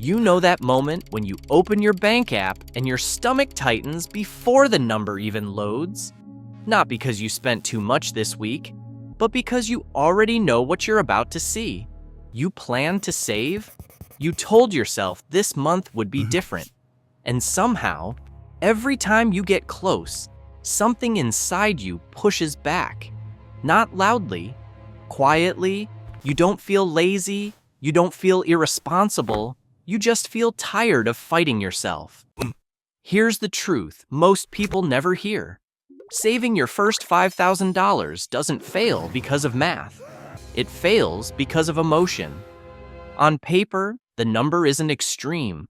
You know that moment when you open your bank app and your stomach tightens before the number even loads? Not because you spent too much this week, but because you already know what you're about to see. You plan to save? You told yourself this month would be different. And somehow, every time you get close, something inside you pushes back. Not loudly, quietly. You don't feel lazy, you don't feel irresponsible, you just feel tired of fighting yourself. Here's the truth most people never hear. Saving your first $5,000 doesn't fail because of math. It fails because of emotion. On paper, the number isn't extreme.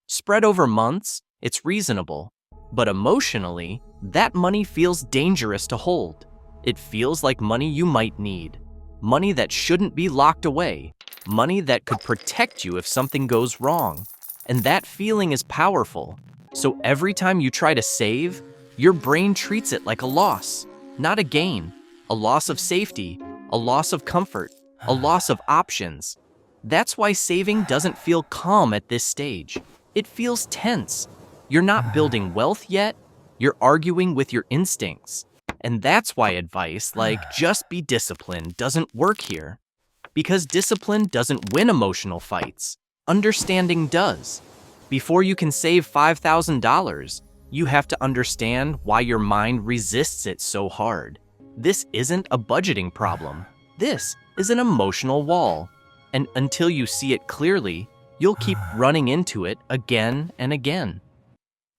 Spread over months, it's reasonable. But emotionally, that money feels dangerous to hold. It feels like money you might need. Money that shouldn't be locked away. Money that could protect you if something goes wrong. And that feeling is powerful. So every time you try to save, your brain treats it like a loss, not a gain. A loss of safety, a loss of comfort, a loss of options. That's why saving doesn't feel calm at this stage. It feels tense. You're not building wealth yet, you're arguing with your instincts. And that's why advice like just be disciplined doesn't work here. Because discipline doesn't win emotional fights. Understanding does. Before you can save $5,000, you have to understand why your mind resists it so hard. This isn't a budgeting problem. This is an emotional wall. And until you see it clearly, you'll keep running into it again and again.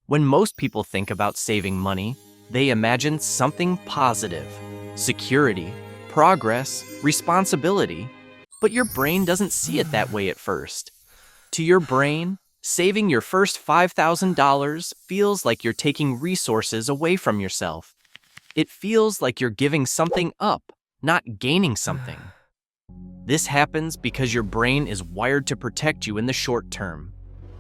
When most people think about saving money, they imagine something positive, security, progress, responsibility, but your brain doesn't see it that way at first. To your brain, saving your first $5,000 feels like you're taking resources away from yourself. It feels like you're giving something up, not gaining something. This happens because your brain is wired to protect you in the short term.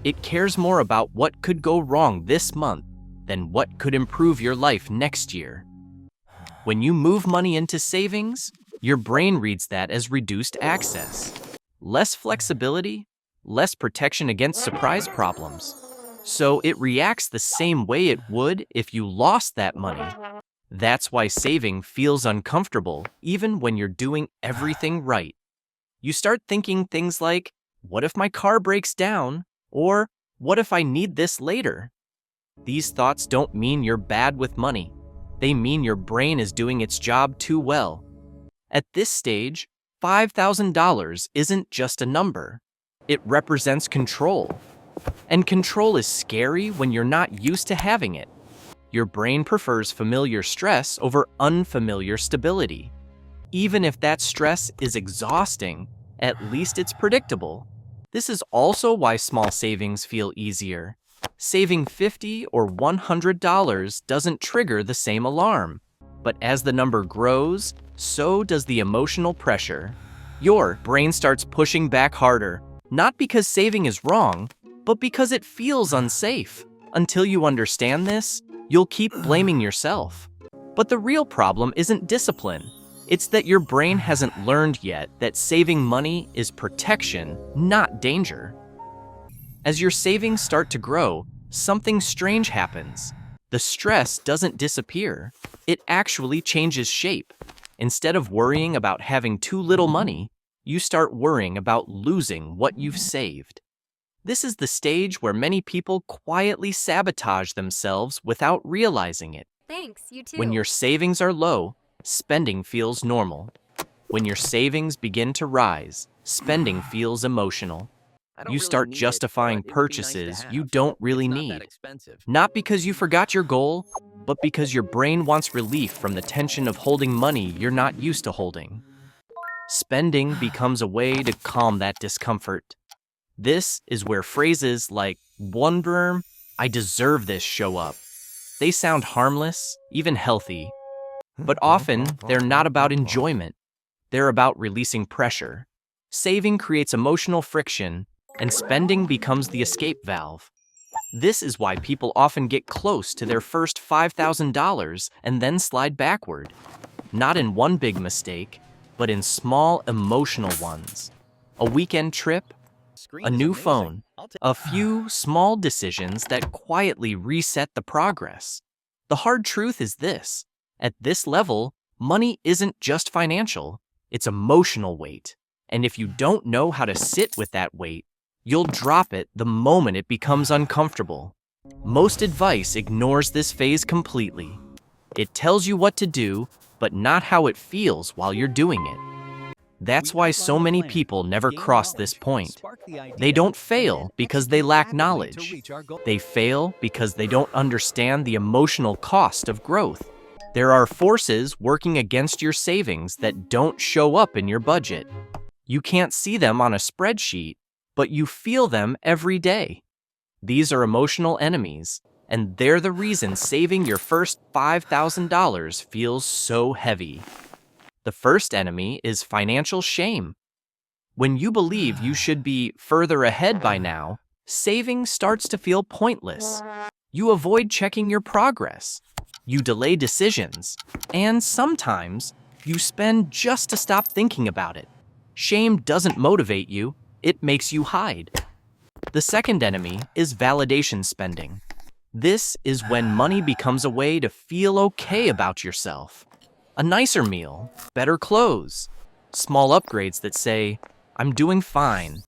It cares more about what could go wrong this month than what could improve your life next year. When you move money into savings, your brain reads that as reduced access. Less flexibility, less protection against surprise problems. So it reacts the same way it would if you lost that money. That's why saving feels uncomfortable even when you're doing everything right. You start thinking things like, what if my car breaks down? Or, what if I need this later? These thoughts don't mean you're bad with money. They mean your brain is doing its job too well. At this stage, $5,000 isn't just a number. It represents control. And control is scary when you're not used to having it. Your brain prefers familiar stress over unfamiliar stability. Even if that stress is exhausting, at least it's predictable. This is also why small savings feel easier. Saving $50 or $100 doesn't trigger the same alarm. But as the number grows, so does the emotional pressure. Your brain starts pushing back harder, not because saving is wrong, but because it feels unsafe. Until you understand this, you'll keep blaming yourself. But the real problem isn't discipline. It's that your brain hasn't learned yet that saving money is protection, not danger. As your savings start to grow, something strange happens. The stress doesn't disappear. It actually changes shape. Instead of worrying about having too little money, you start worrying about losing what you've saved. This is the stage where many people quietly sabotage themselves without realizing it. Thanks, you too. When your savings are low, spending feels normal. When your savings begin to rise, spending feels emotional. You start justifying purchases you don't really need. Not because you forgot your goal, but because your brain wants relief from the tension of holding money you're not used to holding. Spending becomes a way to calm that discomfort. This is where phrases like, "wonder, I deserve this" show up. They sound harmless, even healthy. But often, they're not about enjoyment. They're about releasing pressure. Saving creates emotional friction, and spending becomes the escape valve. This is why people often get close to their first $5,000 and then slide backward. Not in one big mistake, but in small emotional ones. A weekend trip, a new phone, A few small decisions that quietly reset the progress. The hard truth is this: at this level, money isn't just financial, it's emotional weight. And if you don't know how to sit with that weight, you'll drop it the moment it becomes uncomfortable. Most advice ignores this phase completely. It tells you what to do, but not how it feels while you're doing it. That's why so many people never cross this point. They don't fail because they lack knowledge. They fail because they don't understand the emotional cost of growth. There are forces working against your savings that don't show up in your budget. You can't see them on a spreadsheet, but you feel them every day. These are emotional enemies, and they're the reason saving your first $5,000 feels so heavy. The first enemy is financial shame. When you believe you should be further ahead by now, saving starts to feel pointless. You avoid checking your progress. You delay decisions. And sometimes, you spend just to stop thinking about it. Shame doesn't motivate you, it makes you hide. The second enemy is validation spending. This is when money becomes a way to feel okay about yourself. A nicer meal, better clothes, small upgrades that say, "I'm doing fine."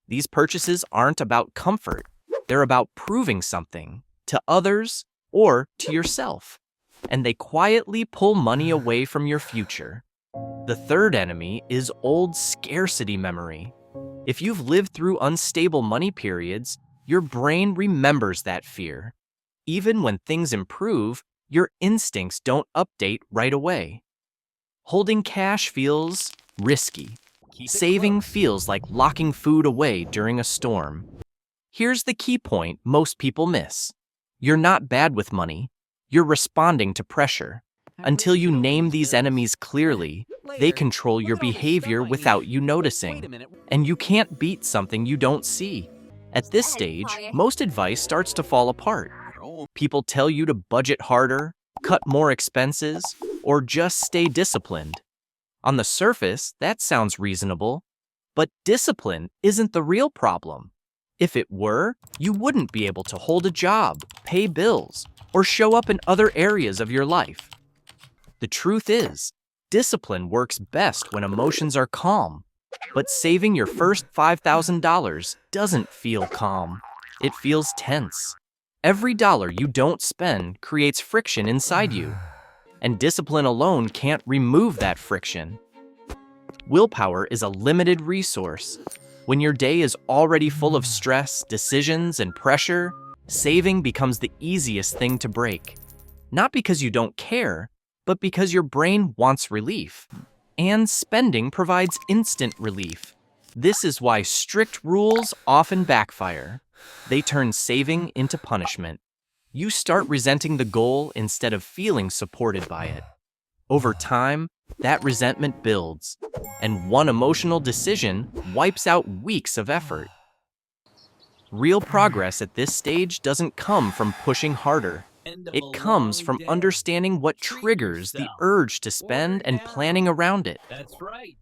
These purchases aren't about comfort. They're about proving something to others or to yourself. And they quietly pull money away from your future. The third enemy is old scarcity memory. If you've lived through unstable money periods, your brain remembers that fear. Even when things improve, your instincts don't update right away. Holding cash feels risky. Saving feels like locking food away during a storm. Here's the key point most people miss. You're not bad with money. You're responding to pressure. Until you name these enemies clearly, they control your behavior without you noticing. And you can't beat something you don't see. At this stage, most advice starts to fall apart. People tell you to budget harder, cut more expenses, or just stay disciplined. On the surface, that sounds reasonable, but discipline isn't the real problem. If it were, you wouldn't be able to hold a job, pay bills, or show up in other areas of your life. The truth is, discipline works best when emotions are calm, but saving your first $5,000 doesn't feel calm. It feels tense. Every dollar you don't spend creates friction inside you, and discipline alone can't remove that friction. Willpower is a limited resource. When your day is already full of stress, decisions, and pressure, saving becomes the easiest thing to break. Not because you don't care, but because your brain wants relief. And spending provides instant relief. This is why strict rules often backfire. They turn saving into punishment. You start resenting the goal instead of feeling supported by it. Over time, that resentment builds, and one emotional decision wipes out weeks of effort. Real progress at this stage doesn't come from pushing harder. It comes from understanding what triggers the urge to spend and planning around it.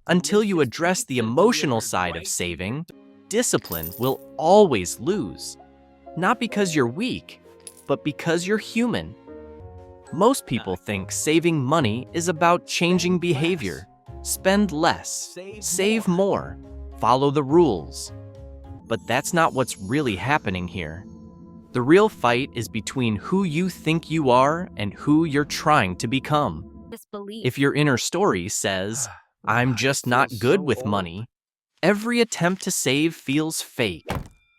Until you address the emotional side of saving, discipline will always lose. Not because you're weak, but because you're human. Most people think saving money is about changing behavior. Spend less, save more, follow the rules. But that's not what's really happening here. The real fight is between who you think you are and who you're trying to become. If your inner story says, "I'm just not good with money," every attempt to save feels fake,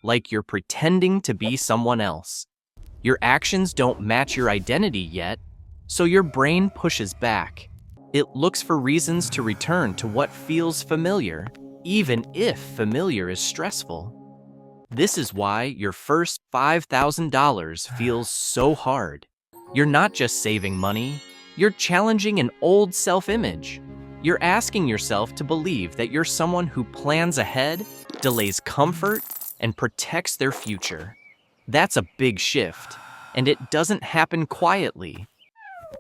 like you're pretending to be someone else. Your actions don't match your identity yet, so your brain pushes back. It looks for reasons to return to what feels familiar, even if familiar is stressful. This is why your first $5,000 feels so hard. You're not just saving money, you're challenging an old self-image. You're asking yourself to believe that you're someone who plans ahead, delays comfort, and protects their future. That's a big shift, and it doesn't happen quietly.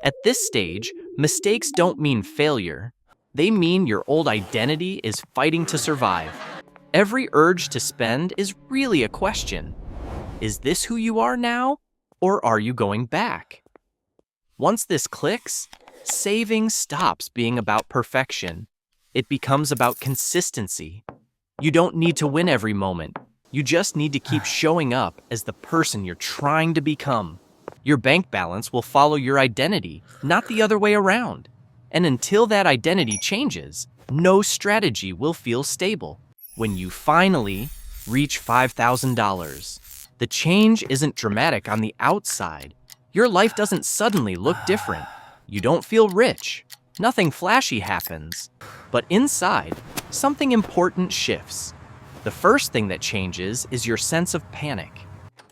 At this stage, mistakes don't mean failure. They mean your old identity is fighting to survive. Every urge to spend is really a question. Is this who you are now, or are you going back? Once this clicks, saving stops being about perfection. It becomes about consistency. You don't need to win every moment. You just need to keep showing up as the person you're trying to become. Your bank balance will follow your identity, not the other way around. And until that identity changes, no strategy will feel stable. When you finally reach $5,000, the change isn't dramatic on the outside. Your life doesn't suddenly look different. You don't feel rich. Nothing flashy happens. But inside, something important shifts. The first thing that changes is your sense of panic.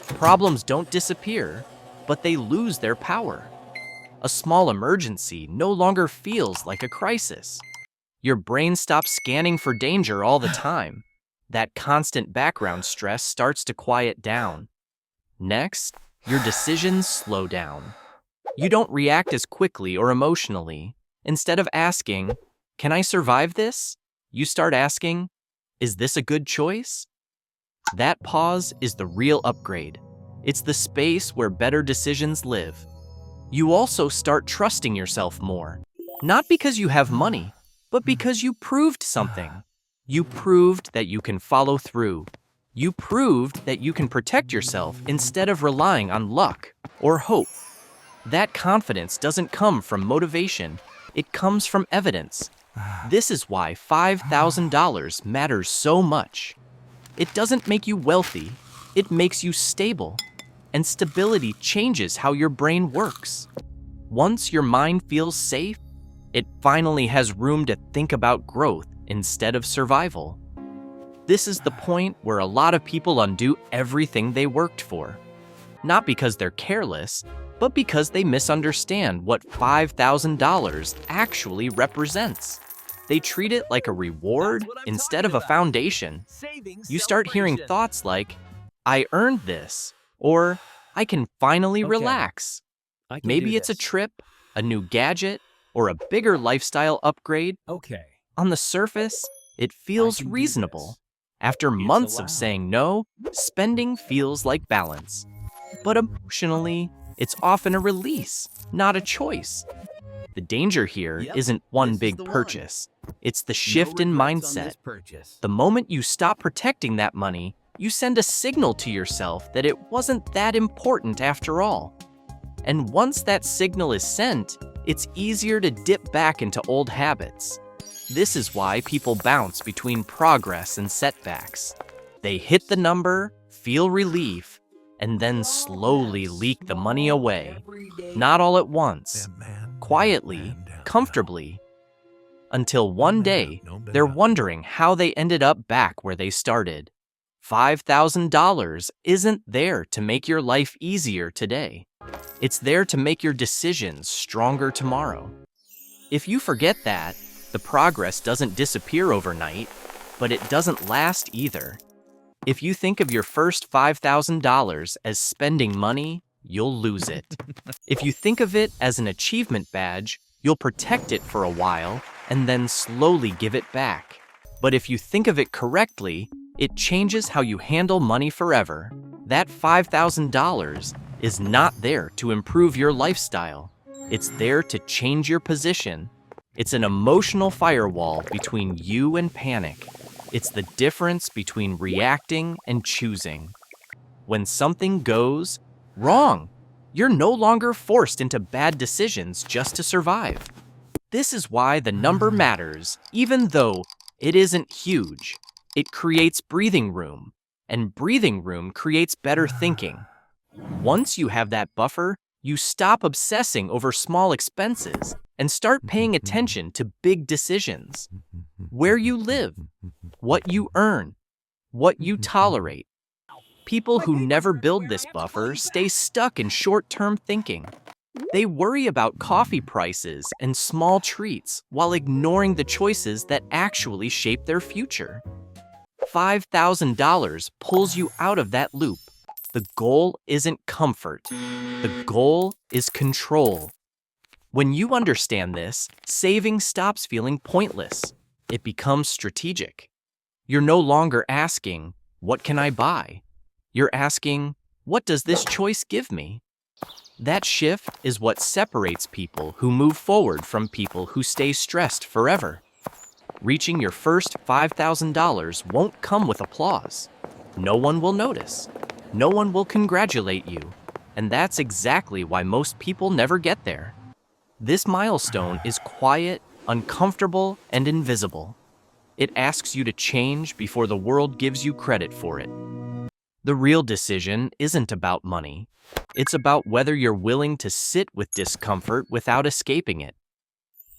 Problems don't disappear, but they lose their power. A small emergency no longer feels like a crisis. Your brain stops scanning for danger all the time. That constant background stress starts to quiet down. Next, your decisions slow down. You don't react as quickly or emotionally. Instead of asking, "Can I survive this?" you start asking, "Is this a good choice?" That pause is the real upgrade. It's the space where better decisions live. You also start trusting yourself more. Not because you have money, but because you proved something. You proved that you can follow through. You proved that you can protect yourself instead of relying on luck or hope. That confidence doesn't come from motivation. It comes from evidence. This is why $5,000 matters so much. It doesn't make you wealthy. It makes you stable. And stability changes how your brain works. Once your mind feels safe, it finally has room to think about growth instead of survival. This is the point where a lot of people undo everything they worked for. Not because they're careless, but because they misunderstand what $5,000 actually represents. They treat it like a reward instead of a foundation. You start hearing thoughts like, "I earned this," or "I can finally relax." Maybe it's a trip, a new gadget, or a bigger lifestyle upgrade. On the surface, it feels reasonable. After months of saying no, spending feels like balance. But emotionally, it's often a release, not a choice. The danger here isn't one big purchase. It's the shift in mindset. The moment you stop protecting that money, you send a signal to yourself that it wasn't that important after all. And once that signal is sent, it's easier to dip back into old habits. This is why people bounce between progress and setbacks. They hit the number, feel relief, and then slowly leak the money away. Not all at once, quietly, comfortably, until one day they're wondering how they ended up back where they started. $5,000 isn't there to make your life easier today. It's there to make your decisions stronger tomorrow. If you forget that, the progress doesn't disappear overnight, but it doesn't last either. If you think of your first $5,000 as spending money, you'll lose it. If you think of it as an achievement badge, you'll protect it for a while and then slowly give it back. But if you think of it correctly, it changes how you handle money forever. That $5,000 is not there to improve your lifestyle. It's there to change your position. It's an emotional firewall between you and panic. It's the difference between reacting and choosing. When something goes wrong, you're no longer forced into bad decisions just to survive. This is why the number matters, even though it isn't huge. It creates breathing room, and breathing room creates better thinking. Once you have that buffer, you stop obsessing over small expenses and start paying attention to big decisions. Where you live, what you earn, what you tolerate. People who never build this buffer stay stuck in short-term thinking. They worry about coffee prices and small treats while ignoring the choices that actually shape their future. $5,000 pulls you out of that loop. The goal isn't comfort. The goal is control. When you understand this, saving stops feeling pointless. It becomes strategic. You're no longer asking, "What can I buy?" You're asking, "What does this choice give me?" That shift is what separates people who move forward from people who stay stressed forever. Reaching your first $5,000 won't come with applause. No one will notice. No one will congratulate you. And that's exactly why most people never get there. This milestone is quiet, uncomfortable, and invisible. It asks you to change before the world gives you credit for it. The real decision isn't about money. It's about whether you're willing to sit with discomfort without escaping it.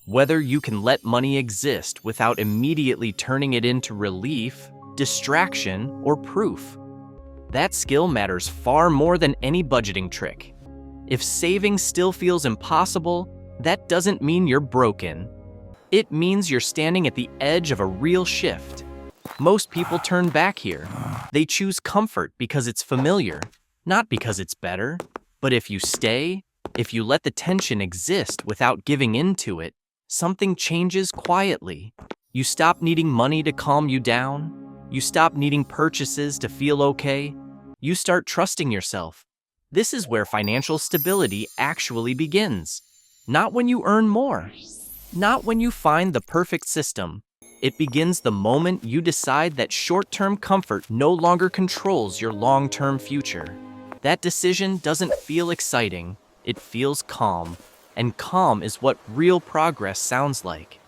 Whether you can let money exist without immediately turning it into relief, distraction, or proof. That skill matters far more than any budgeting trick. If saving still feels impossible, that doesn't mean you're broken. It means you're standing at the edge of a real shift. Most people turn back here. They choose comfort because it's familiar, not because it's better. But if you stay, if you let the tension exist without giving in to it, something changes quietly. You stop needing money to calm you down. You stop needing purchases to feel okay. You start trusting yourself. This is where financial stability actually begins. Not when you earn more. Not when you find the perfect system. It begins the moment you decide that short-term comfort no longer controls your long-term future. That decision doesn't feel exciting. It feels calm. And calm is what real progress sounds like.